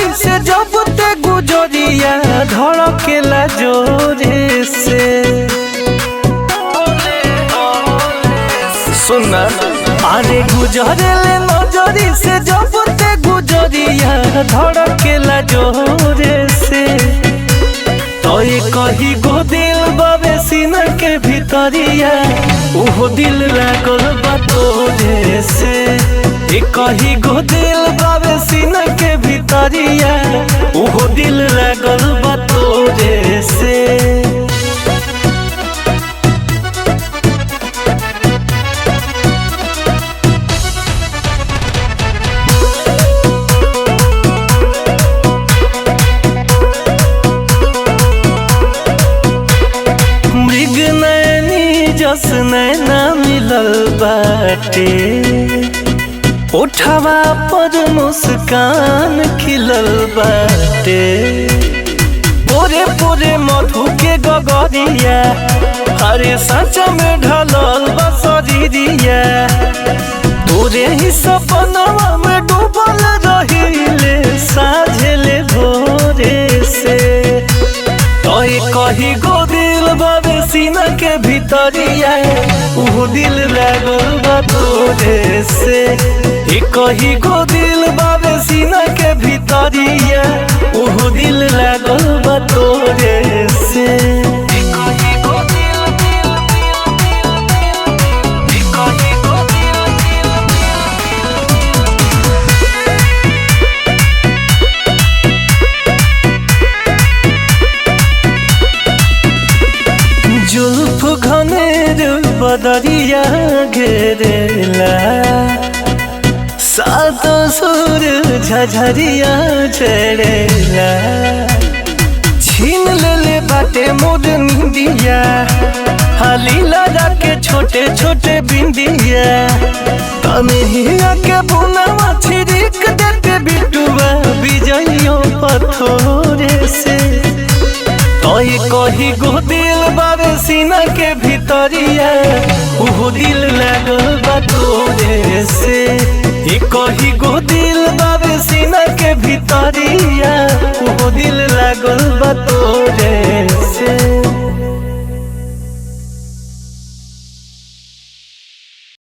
नजरी से जब ते गुजरिया धड़केला जोरे से। सुना अरे गुजरेले नजरी से जब ते गुजरिया धड़केला जोरे से। तो ये कही गो दिल बाबे सीना के भीतरिया उहो दिल लागल बा तोरे से। ये कही गो दिल बाबे सीना के भीतरिया उहो दिल लागल बा तोरे से। जस नैना मिलल बाटे उठावा पर मुस्कान खिलल बाटे। पोरे पोरे मधु के गगरिया हरे सच में ढलल बसरिया। तोरे ही सपनवा में डूबल रहिले साझेले भोरे से। तो कही गो दिल बाबे सीना के भीतरिया उहो दिल लागल बा तोरे से। कही गो दिल बाबे सीना के भीतरिया उहो दिल लागल बा तोरे से। जुल्फ घनेर बदरिया घेरेला सात सुर झझरिया चढ़ेला। छीन ले बाटे मोर निंदिया हाली लगा के छोटे छोटे बिंदिया। तनहिया के बुनावा छिड़क देते बिटुआ बिजइयों पथोरे से। तो ये कही गो दिल बाबे सीना के भीतरिया उहो दिल लागल बा तोरे से। ये कही गो दिल बाबे सीना के भीतरिया उहो दिल लागल बा